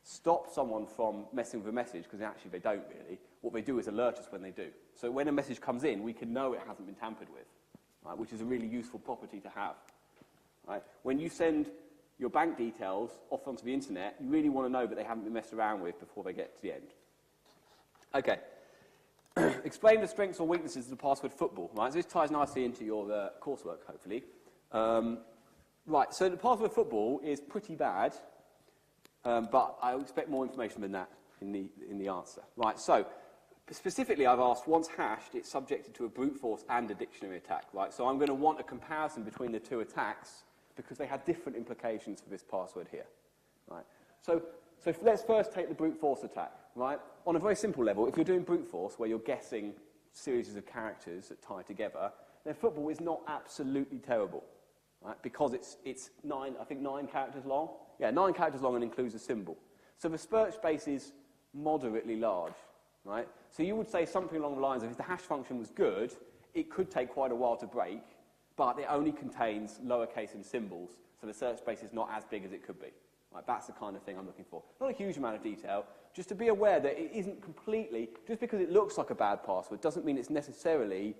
stop someone from messing with a message, because actually they don't really. What they do is alert us when they do. So when a message comes in, we can know it hasn't been tampered with, right, which is a really useful property to have. Right? When you send your bank details off onto the internet, you really want to know that they haven't been messed around with before they get to the end. Okay. Explain the strengths or weaknesses of the password football. Right? So this ties nicely into your coursework, hopefully. Right, so the password football is pretty bad. But I expect more information than that in the answer. Right, so specifically I've asked, once hashed, it's subjected to a brute force and a dictionary attack. Right, so I'm going to want a comparison between the two attacks because they had different implications for this password here. Right, so let's first take the brute force attack. Right, on a very simple level, if you're doing brute force where you're guessing series of characters that tie together, then football is not absolutely terrible. Right, because it's 9 characters long. Yeah, 9 characters long and includes a symbol. So the search space is moderately large, right? So you would say something along the lines of, if the hash function was good, it could take quite a while to break, but it only contains lowercase and symbols, so the search space is not as big as it could be. Right, that's the kind of thing I'm looking for. Not a huge amount of detail, just to be aware that it isn't completely, just because it looks like a bad password, doesn't mean it's necessarily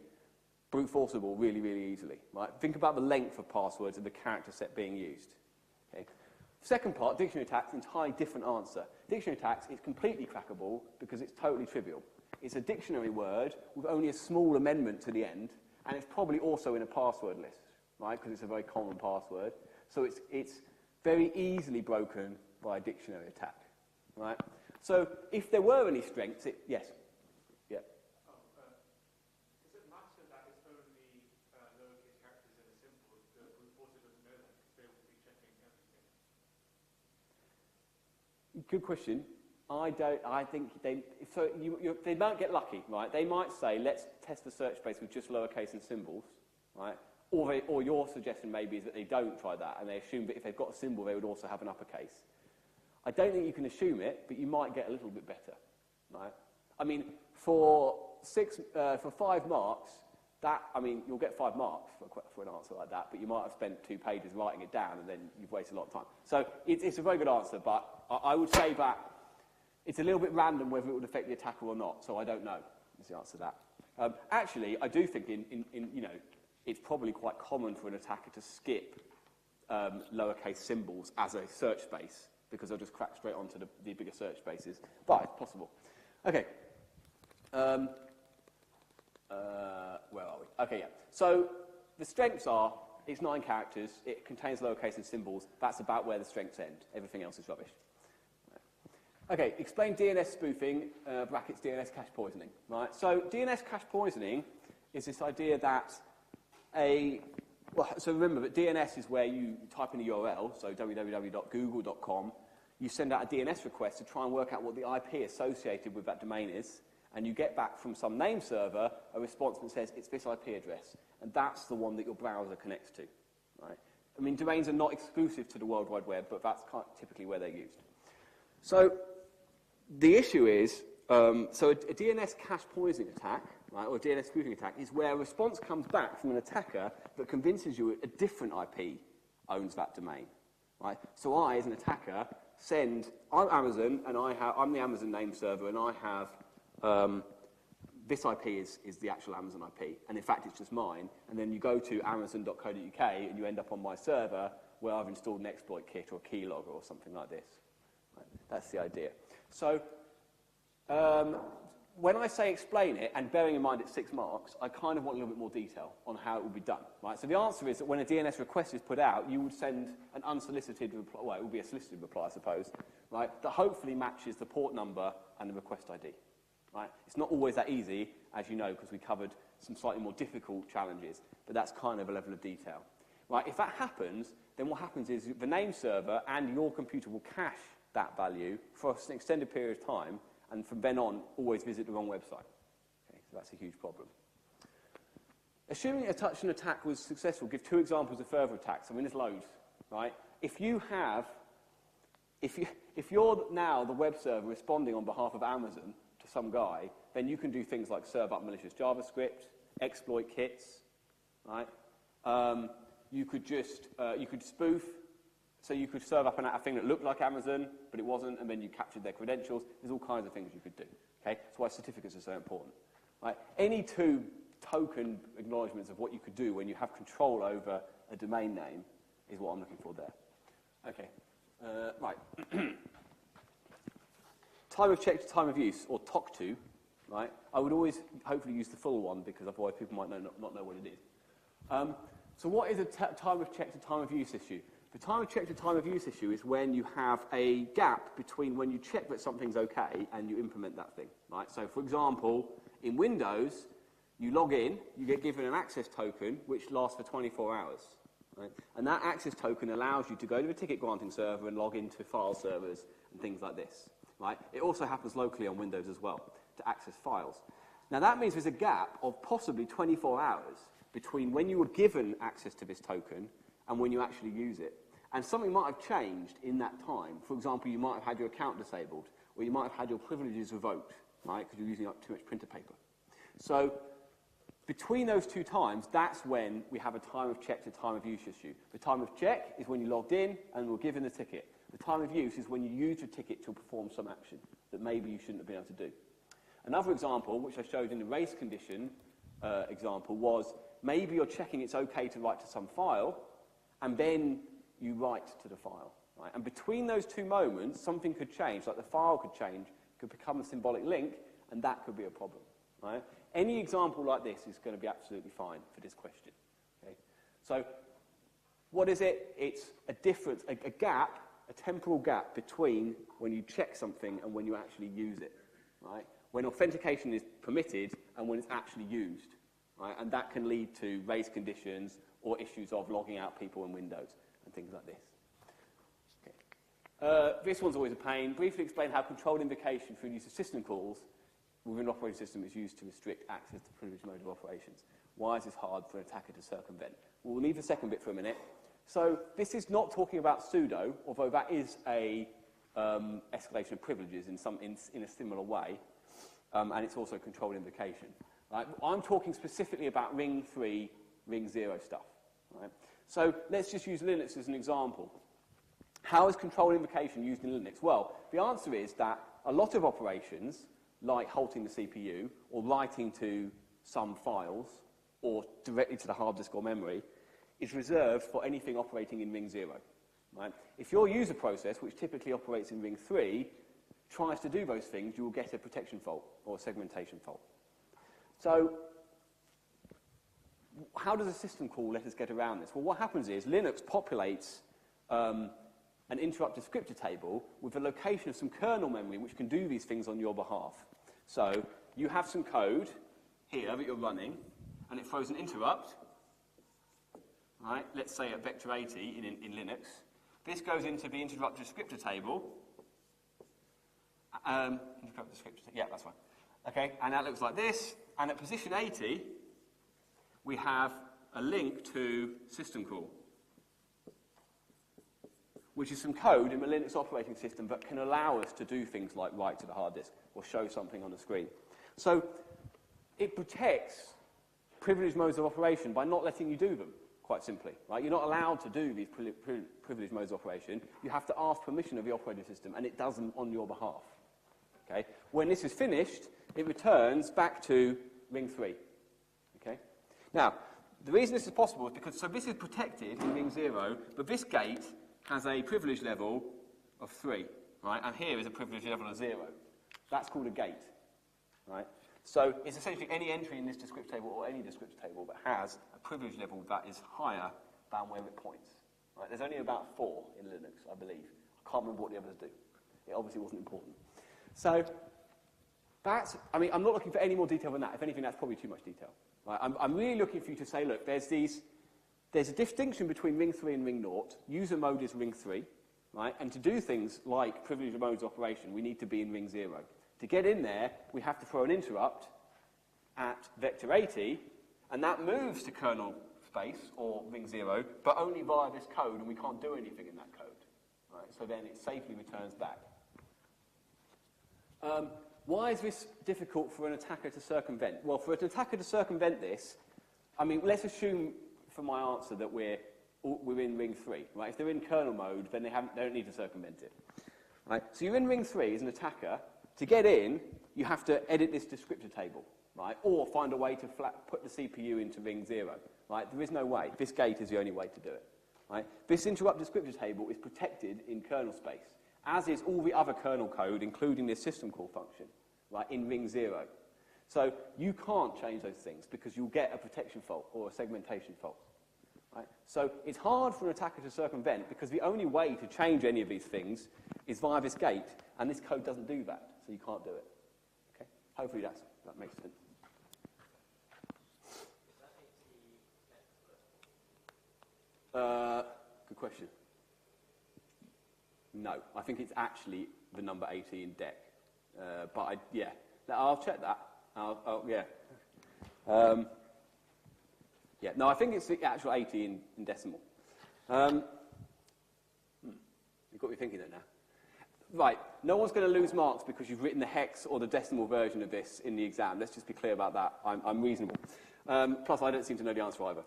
brute forceable really, really easily. Right? Think about the length of passwords and the character set being used. Okay? Second part, dictionary attacks, entirely different answer. Dictionary attacks is completely crackable because it's totally trivial. It's a dictionary word with only a small amendment to the end, and it's probably also in a password list, right? Because it's a very common password. So it's very easily broken by a dictionary attack, right? So if there were any strengths, yes. Yeah. Does it matter that it's only lowercase characters in a symbol? The brute force doesn't know that because they will be checking everything. Good question. I think they might get lucky, right? They might say, let's test the search space with just lowercase and symbols, right? Or your suggestion maybe is that they don't try that, and they assume that if they've got a symbol, they would also have an uppercase. I don't think you can assume it, but you might get a little bit better, right? I mean, for 5 marks, you'll get 5 marks for an answer like that, but you might have spent 2 pages writing it down, and then you've wasted a lot of time. So it's a very good answer, but I would say that it's a little bit random whether it would affect the attacker or not, so I don't know is the answer to that. Actually, I do think it's probably quite common for an attacker to skip lowercase symbols as a search space, because they'll just crack straight onto the bigger search spaces. But it's possible. Okay. Where are we? Okay, yeah. So the strengths are, it's 9 characters, it contains lowercase and symbols. That's about where the strengths end. Everything else is rubbish. Okay, explain DNS spoofing, brackets DNS cache poisoning. Right? So DNS cache poisoning is this idea that so remember that DNS is where you type in a URL, so www.google.com, you send out a DNS request to try and work out what the IP associated with that domain is, and you get back from some name server a response that says it's this IP address, and that's the one that your browser connects to. Right? I mean, domains are not exclusive to the World Wide Web, but that's typically where they're used. So the issue is, so a DNS cache poisoning attack, right, or a DNS spoofing attack, is where a response comes back from an attacker that convinces you a different IP owns that domain. Right? So I, as an attacker, I'm Amazon, and I'm the Amazon name server, and I have this IP is the actual Amazon IP, and in fact it's just mine, and then you go to amazon.co.uk and you end up on my server where I've installed an exploit kit or a keylogger or something like this. Right? That's the idea. So when I say explain it, and bearing in mind it's 6 marks, I kind of want a little bit more detail on how it will be done. Right? So the answer is that when a DNS request is put out, you would send an unsolicited reply, well, it would be a solicited reply, I suppose, right, that hopefully matches the port number and the request ID. Right? It's not always that easy, as you know, because we covered some slightly more difficult challenges, but that's kind of a level of detail. Right? If that happens, then what happens is the name server and your computer will cache that value for an extended period of time, and from then on, always visit the wrong website. Okay, so that's a huge problem. Assuming a touch and attack was successful, give 2 examples of further attacks. I mean, there's loads, right? If you're now the web server responding on behalf of Amazon to some guy, then you can do things like serve up malicious JavaScript, exploit kits, right? You could spoof. So you could serve up a thing that looked like Amazon, but it wasn't, and then you captured their credentials. There's all kinds of things you could do. Okay? That's why certificates are so important. Right? Any 2 token acknowledgements of what you could do when you have control over a domain name is what I'm looking for there. Okay. Right. Time of check to time of use, or TOC2. Right? I would always hopefully use the full one, because otherwise people might not know what it is. So what is a time of check to time of use issue? The time of check to time of use issue is when you have a gap between when you check that something's okay and you implement that thing. Right? So, for example, in Windows, you log in, you get given an access token which lasts for 24 hours. Right? And that access token allows you to go to the ticket granting server and log into file servers and things like this. Right? It also happens locally on Windows as well, to access files. Now, that means there's a gap of possibly 24 hours between when you were given access to this token and when you actually use it. And something might have changed in that time. For example, you might have had your account disabled, or you might have had your privileges revoked, right, because you're using up too much printer paper. So between those 2 times, that's when we have a time of check to time of use issue. The time of check is when you logged in and were given the ticket. The time of use is when you used your ticket to perform some action that maybe you shouldn't have been able to do. Another example, which I showed in the race condition example, was maybe you're checking it's okay to write to some file, and then you write to the file. Right? And between those 2 moments, something could change, like the file could change, could become a symbolic link, and that could be a problem. Right? Any example like this is going to be absolutely fine for this question. Okay? So what is it? It's a difference, a gap, a temporal gap between when you check something and when you actually use it. Right? When authentication is permitted and when it's actually used. Right? And that can lead to race conditions or issues of logging out people in Windows and things like this. Okay. This one's always a pain. Briefly explain how controlled invocation through use of system calls within an operating system is used to restrict access to privileged mode of operations. Why is this hard for an attacker to circumvent? We'll leave the second bit for a minute. So this is not talking about sudo, although that is a escalation of privileges in a similar way, and it's also controlled invocation. Right? I'm talking specifically about ring 3, ring 0 stuff. Right? So let's just use Linux as an example. How is controlled invocation used in Linux? Well, the answer is that a lot of operations, like halting the CPU or writing to some files or directly to the hard disk or memory, is reserved for anything operating in ring 0. Right? If your user process, which typically operates in ring 3, tries to do those things, you will get a protection fault or a segmentation fault. So how does a system call let us get around this? Well, what happens is Linux populates an interrupt descriptor table with the location of some kernel memory which can do these things on your behalf. So you have some code here that you're running, and it throws an interrupt, right? Let's say at vector 80 in Linux. This goes into the interrupt descriptor table. Interrupt descriptor, yeah, that's fine. Okay, and that looks like this. And at position 80, we have a link to system call, which is some code in the Linux operating system that can allow us to do things like write to the hard disk or show something on the screen. So it protects privileged modes of operation by not letting you do them, quite simply. Right? You're not allowed to do these privileged modes of operation. You have to ask permission of the operating system, and it does them on your behalf. Okay? When this is finished, it returns back to ring 3. Okay? Now, the reason this is possible is because, so this is protected in ring 0, but this gate has a privilege level of 3, right? And here is a privilege level of 0. That's called a gate, right? So it's essentially any entry in this descriptor table or any descriptor table that has a privilege level that is higher than where it points. Right? There's only about 4 in Linux, I believe. I can't remember what the others do. It obviously wasn't important. So that's, I mean, I'm not looking for any more detail than that. If anything, that's probably too much detail. Right? I'm really looking for you to say, look, there's a distinction between ring 3 and ring 0. User mode is ring 3, right? And to do things like privileged modes operation, we need to be in ring 0. To get in there, we have to throw an interrupt at vector 80, and that moves to kernel space, or ring 0, but only via this code, and we can't do anything in that code. Right? So then it safely returns back. Why is this difficult for an attacker to circumvent? Well, for an attacker to circumvent this, I mean, let's assume for my answer that we're in ring 3, right? If they're in kernel mode, then they don't need to circumvent it, right? So you're in ring 3 as an attacker. To get in, you have to edit this descriptor table, right? Or find a way to put the CPU into ring 0, right? There is no way. This gate is the only way to do it, right? This interrupt descriptor table is protected in kernel space, as is all the other kernel code, including this system call function, right, in ring 0. So you can't change those things because you'll get a protection fault or a segmentation fault. Right? So it's hard for an attacker to circumvent because the only way to change any of these things is via this gate, and this code doesn't do that, so you can't do it. Okay? Hopefully that makes sense. Good question. No, I think it's actually the number 80 in DEC. But yeah, I'll check that. Yeah. Yeah, no, I think it's the actual 80 in decimal. You've got me thinking there now. Right, no one's going to lose marks because you've written the hex or the decimal version of this in the exam. Let's just be clear about that. I'm reasonable. Plus, I don't seem to know the answer either.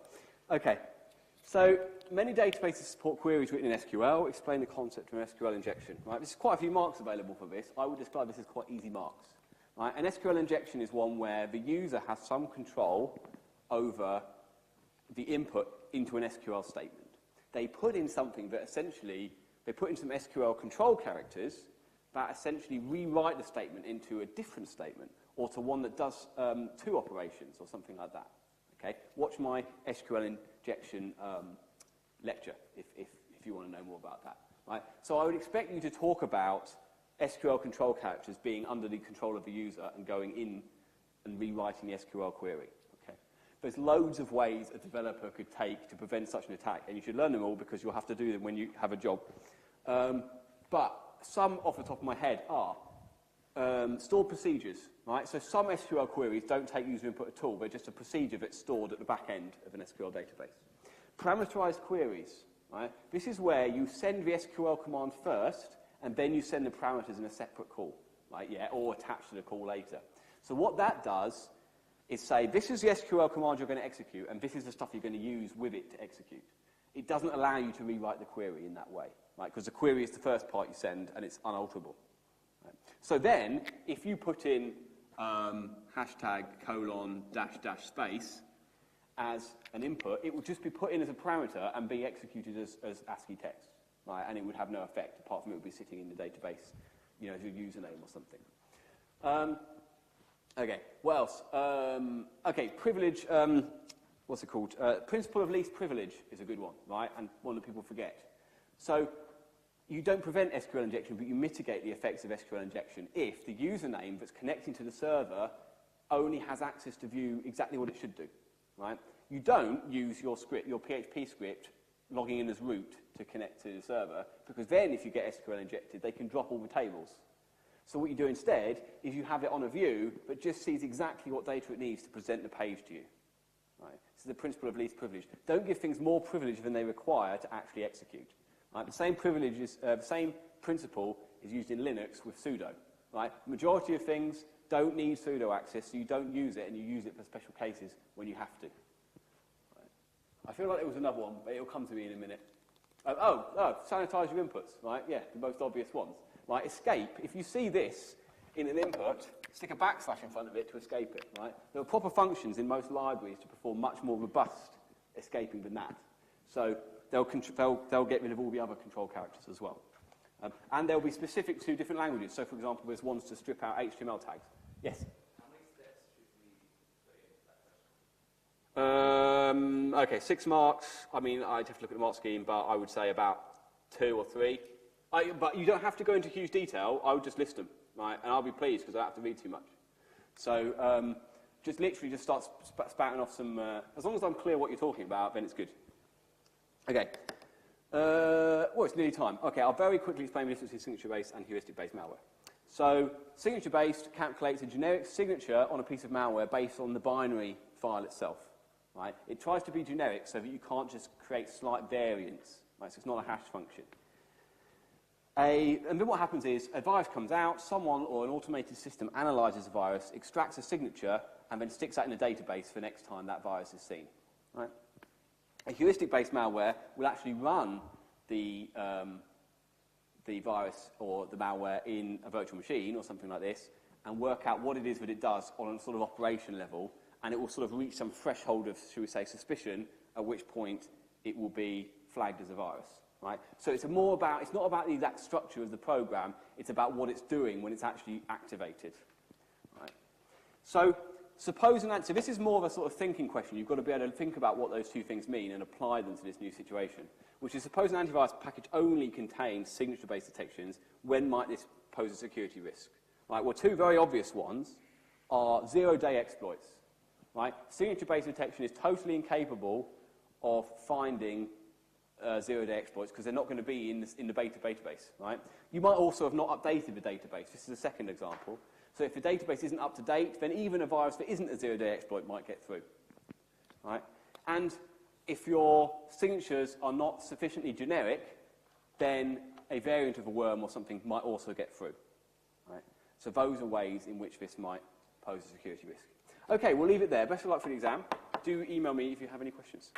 Okay, so many databases support queries written in SQL. Explain the concept of an SQL injection. Right, there's quite a few marks available for this. I would describe this as quite easy marks. Right, an SQL injection is one where the user has some control over the input into an SQL statement. They put in something that essentially, they put in some SQL control characters that essentially rewrite the statement into a different statement or to one that does 2 operations or something like that. Okay? Watch my SQL injection lecture if you want to know more about that. Right? So I would expect you to talk about SQL control characters being under the control of the user and going in and rewriting the SQL query. Okay? There's loads of ways a developer could take to prevent such an attack, and you should learn them all because you'll have to do them when you have a job. but some off the top of my head are stored procedures, right? So some SQL queries don't take user input at all, but just a procedure that's stored at the back end of an SQL database. Parameterized queries, right? This is where you send the SQL command first, and then you send the parameters in a separate call, right? Yeah, or attach to the call later. So what that does is say, this is the SQL command you're going to execute, and this is the stuff you're going to use with it to execute. It doesn't allow you to rewrite the query in that way, right? Because the query is the first part you send, and it's unalterable. Right? So then, if you put in hashtag colon dash dash space as an input, it will just be put in as a parameter and be executed as ASCII text, right? And it would have no effect, apart from it would be sitting in the database, you know, as your username or something. Okay, what else? Okay, privilege, what's it called? Principle of least privilege is a good one, right? And one that people forget. So you don't prevent SQL injection, but you mitigate the effects of SQL injection if the username that's connecting to the server only has access to view exactly what it should do, right? You don't use your script, your PHP script, logging in as root to connect to the server, because then if you get SQL injected, they can drop all the tables. So what you do instead is you have it on a view that just sees exactly what data it needs to present the page to you. Right? This is the principle of least privilege. Don't give things more privilege than they require to actually execute. Right? The same the same principle is used in Linux with sudo. Right? The majority of things don't need sudo access, so you don't use it, and you use it for special cases when you have to. Right? I feel like there was another one, but it'll come to me in a minute. Sanitize your inputs. Right? Yeah, the most obvious ones. Right, escape, if you see this in an input, stick a backslash in front of it to escape it, right? There are proper functions in most libraries to perform much more robust escaping than that. So they'll get rid of all the other control characters as well. And they'll be specific to different languages. So, for example, there's ones to strip out HTML tags. Yes? How many steps should we put in that question? Okay, 6 marks. I mean, I'd have to look at the mark scheme, but I would say about 2 or 3. But you don't have to go into huge detail. I would just list them, right? And I'll be pleased because I don't have to read too much. So just literally just start spouting off some... as long as I'm clear what you're talking about, then it's good. Okay. Well, it's nearly time. Okay, I'll very quickly explain the difference between signature-based and heuristic-based malware. So signature-based calculates a generic signature on a piece of malware based on the binary file itself, right? It tries to be generic so that you can't just create slight variants, right? So it's not a hash function. And then what happens is a virus comes out, someone or an automated system analyzes the virus, extracts a signature, and then sticks that in a database for next time that virus is seen. Right? A heuristic-based malware will actually run the virus or the malware in a virtual machine or something like this and work out what it is that it does on a sort of operation level, and it will sort of reach some threshold of, shall we say, suspicion, at which point it will be flagged as a virus. Right? So it's not about the exact structure of the program, it's about what it's doing when it's actually activated. Right? So this is more of a sort of thinking question. You've got to be able to think about what those two things mean and apply them to this new situation, which is suppose an antivirus package only contains signature-based detections, when might this pose a security risk? Right? Well, 2 very obvious ones are zero-day exploits. Right? Signature-based detection is totally incapable of finding zero-day exploits because they're not going to be in the beta database, right? You might also have not updated the database. This is a second example. So if the database isn't up to date, then even a virus that isn't a zero-day exploit might get through, right? And if your signatures are not sufficiently generic, then a variant of a worm or something might also get through, right? So those are ways in which this might pose a security risk. Okay, we'll leave it there. Best of luck for the exam. Do email me if you have any questions.